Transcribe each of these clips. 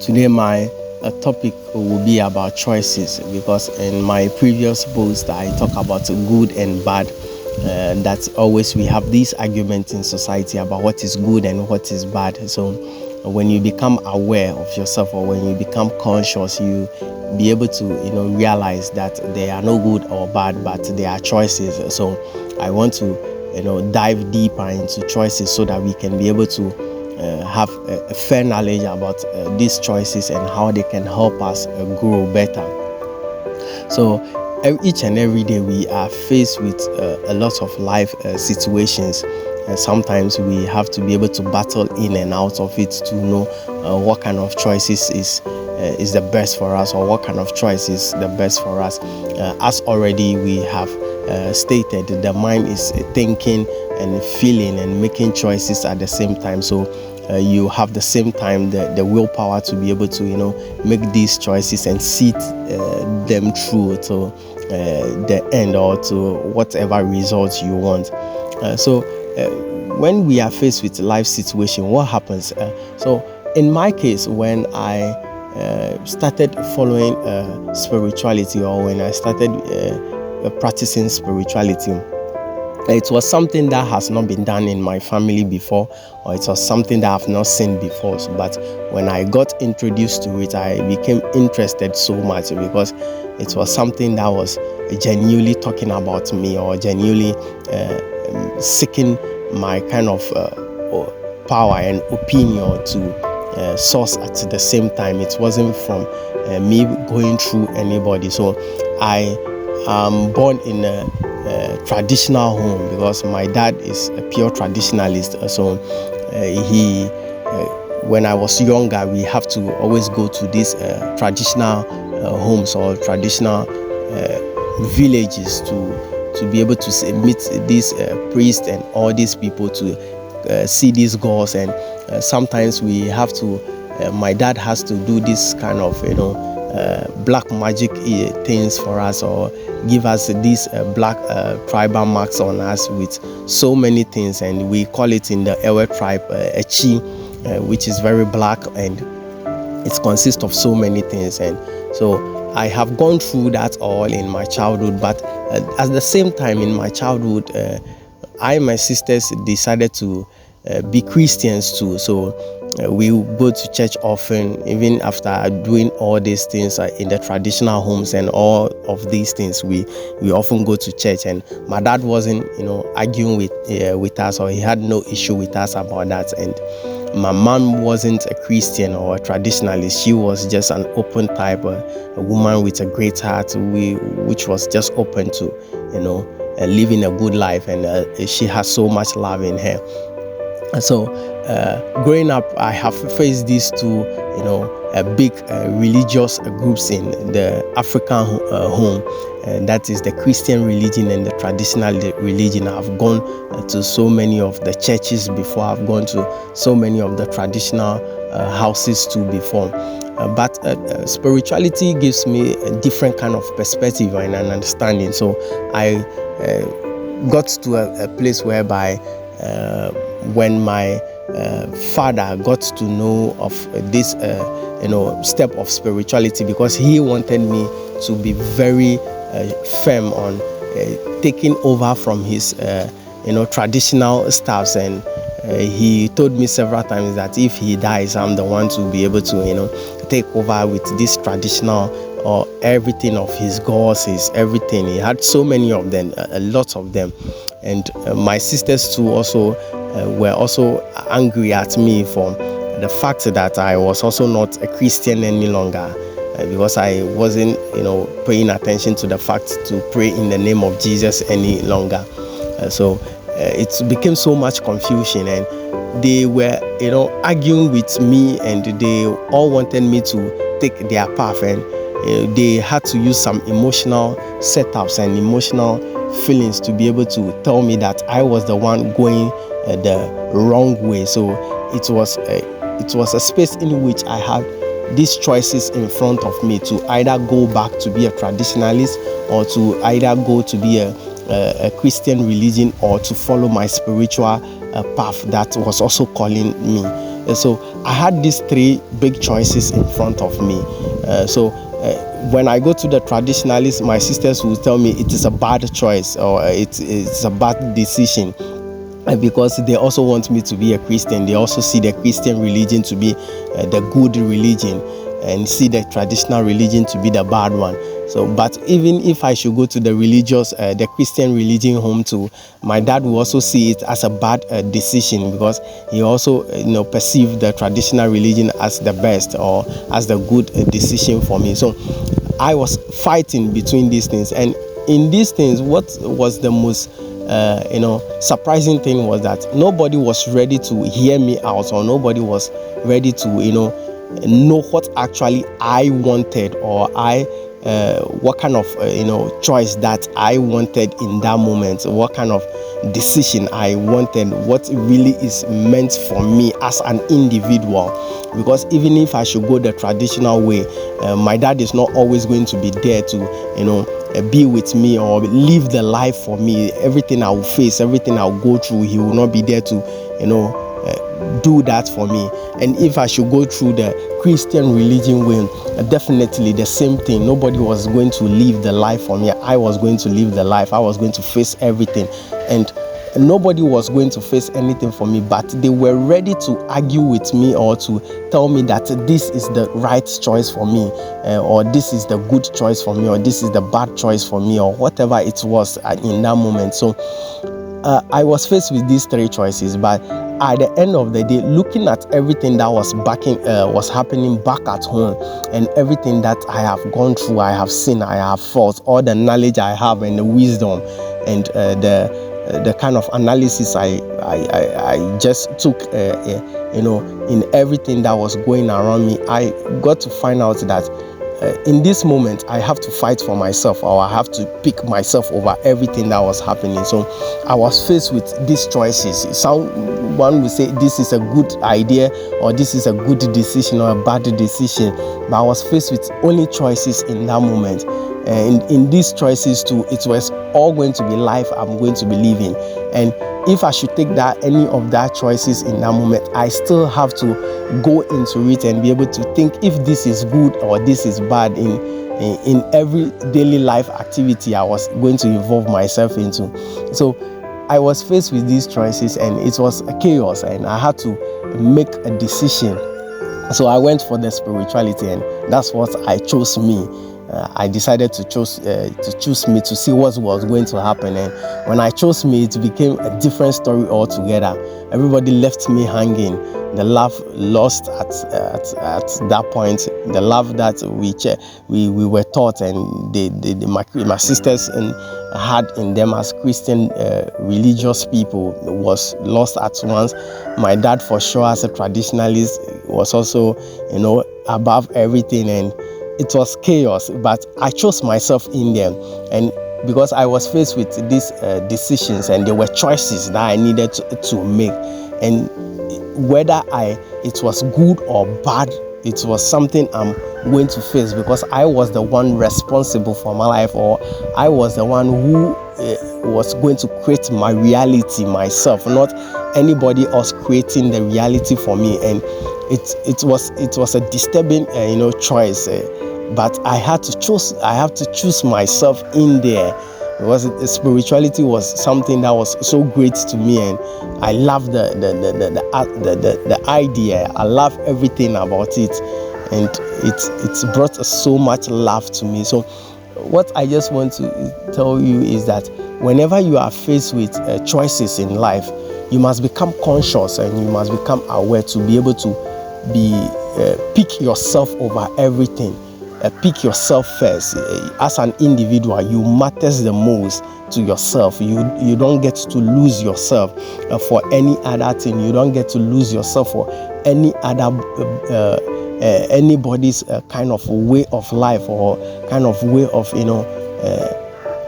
Today my topic will be about choices, because in my previous post I talk about good and bad. That always we have these arguments in society about what is good and what is bad. So when you become aware of yourself, or when you become conscious, you be able to realize that there are no good or bad, but there are choices. So I want to dive deeper into choices so that we can be able to have a fair knowledge about these choices and how they can help us grow better. So each and every day we are faced with a lot of life situations, and sometimes we have to be able to battle in and out of it to know what kind of choices is the best for us, or what kind of choice is the best for us. As already we have stated, the mind is thinking and feeling and making choices at the same time. So you have the same time the willpower to be able to make these choices and see them through to the end, or to whatever results you want. So when we are faced with life situation, what happens? So in my case, when I started following spirituality, or when I started practicing spirituality, it was something that has not been done in my family before, or it was something that I've not seen before. But when I got introduced to it, I became interested so much, because it was something that was genuinely talking about me, or genuinely seeking my kind of power and opinion to source at the same time. It wasn't from me going through anybody. So I am born in a traditional home, because my dad is a pure traditionalist. So when I was younger, we have to always go to these traditional homes, or traditional villages to be able to meet these priests and all these people, to see these gods. And sometimes we have to my dad has to do this kind of black magic things for us, or give us these black tribal marks on us with so many things, and we call it in the Ewe tribe a chi, which is very black, and it consists of so many things. And so I have gone through that all in my childhood, but at the same time in my childhood, I and my sisters decided to be Christians too. So we go to church often, even after doing all these things in the traditional homes and all of these things. We often go to church, and my dad wasn't arguing with us, or he had no issue with us about that. And my mom wasn't a Christian or a traditionalist. She was just an open type, a woman with a great heart, which was just open to living a good life, and she has so much love in her. So growing up, I have faced these two big religious groups in the African home, and that is the Christian religion and the traditional religion. I've gone to so many of the churches before. I've gone to so many of the traditional houses too before. But spirituality gives me a different kind of perspective and an understanding. So I got to a place whereby when my father got to know of this step of spirituality, because he wanted me to be very firm on taking over from his traditional staffs, and he told me several times that if he dies, I'm the one to be able to take over with this traditional, or everything of his gods, his everything. He had so many of them, a lot of them. And my sisters too also were also angry at me for the fact that I was also not a Christian any longer, because I wasn't paying attention to the fact to pray in the name of Jesus any longer. So it became so much confusion, and they were arguing with me, and they all wanted me to take their path, and they had to use some emotional setups and emotional feelings to be able to tell me that I was the one going the wrong way. So it was a space in which I had these choices in front of me, to either go back to be a traditionalist, or to either go to be a Christian religion, or to follow my spiritual path that was also calling me. So I had these three big choices in front of me. When I go to the traditionalists, my sisters will tell me it is a bad choice, or it's a bad decision, because they also want me to be a Christian. They also see the Christian religion to be the good religion, and see the traditional religion to be the bad one. So, but even if I should go to the Christian religion home too, my dad will also see it as a bad decision, because he also, perceived the traditional religion as the best, or as the good decision for me. So, I was fighting between these things, and in these things, what was the most surprising thing was that nobody was ready to hear me out, or nobody was ready to know what actually I wanted, or what kind of choice that I wanted in that moment, what kind of decision I wanted, what really is meant for me as an individual. Because even if I should go the traditional way, my dad is not always going to be there to be with me or live the life for me. Everything I will face, everything I'll go through, he will not be there to do that for me. And if I should go through the Christian religion way, definitely the same thing. Nobody was going to live the life for me. I was going to live the life. I was going to face everything, and nobody was going to face anything for me, but they were ready to argue with me, or to tell me that this is the right choice for me, or this is the good choice for me, or this is the bad choice for me, or whatever it was in that moment. So I was faced with these three choices, but at the end of the day, looking at everything that was happening back at home, and everything that I have gone through, I have seen, I have fought, all the knowledge I have, and the wisdom, and the kind of analysis I just took, in everything that was going around me, I got to find out that in this moment, I have to fight for myself, or I have to pick myself over everything that was happening. So I was faced with these choices. Someone would say this is a good idea, or this is a good decision, or a bad decision. But I was faced with only choices in that moment. And in these choices too, it was all going to be life I'm going to be living. And if I should take any of that choices in that moment, I still have to go into it and be able to think if this is good or this is bad in every daily life activity I was going to involve myself into. So I was faced with these choices, and it was a chaos, and I had to make a decision. So I went for the spirituality, and that's what I chose me. I decided to choose me, to see what was going to happen. And when I chose me, it became a different story altogether. Everybody left me hanging. The love lost at that point, the love that we were taught, and my sisters had in them as Christian religious people, was lost at once. My dad, for sure, as a traditionalist, was also above everything, and it was chaos. But I chose myself in them, and because I was faced with these decisions, and there were choices that I needed to make, and whether it was good or bad, it was something I'm going to face, because I was the one responsible for my life, or I was the one who was going to create my reality myself, not anybody else creating the reality for me. And it was a disturbing choice, but I had to choose myself in there, because spirituality was something that was so great to me, and I love the idea. I love everything about it, and it's brought so much love to me. So what I just want to tell you is that whenever you are faced with choices in life, you must become conscious, and you must become aware to be able to pick yourself over everything. Pick yourself first. As an individual, you matters the most to yourself. You don't get to lose yourself for any other thing. You don't get to lose yourself for any other anybody's kind of way of life, or kind of way of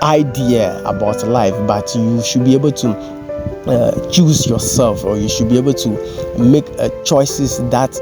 idea about life. But you should be able to choose yourself, or you should be able to make choices that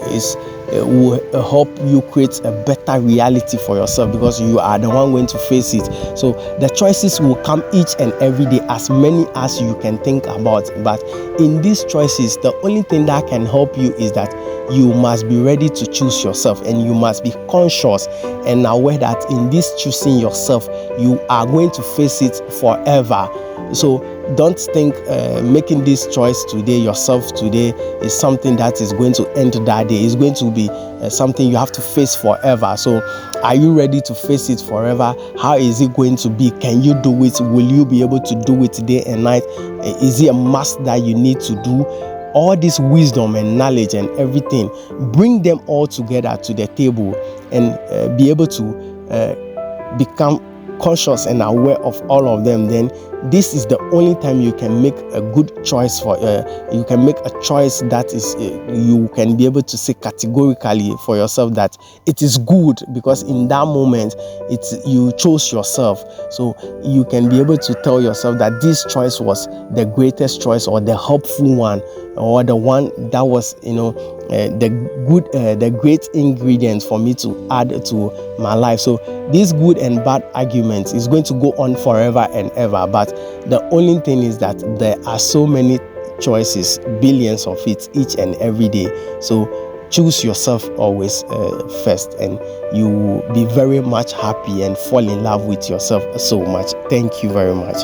is will help you create a better reality for yourself, because you are the one going to face it. So the choices will come each and every day, as many as you can think about. But in these choices, the only thing that can help you is that you must be ready to choose yourself, and you must be conscious and aware that in this choosing yourself, you are going to face it forever. So don't think making this choice today, yourself today, is something that is going to end that day. It's going to be something you have to face forever. So are you ready to face it forever? How is it going to be? Can you do it? Will you be able to do it day and night? Is it a must that you need to do? All this wisdom and knowledge and everything, bring them all together to the table, and be able to become conscious and aware of all of them. Then this is the only time you can make a good choice for you can make a choice that is you can be able to say categorically for yourself that it is good, because in that moment you chose yourself. So you can be able to tell yourself that this choice was the greatest choice, or the helpful one, or the one that was the great ingredient for me to add to my life. So this good and bad argument is going to go on forever and ever. But the only thing is that there are so many choices, billions of it each and every day. So choose yourself always first, and you will be very much happy and fall in love with yourself so much. Thank you very much.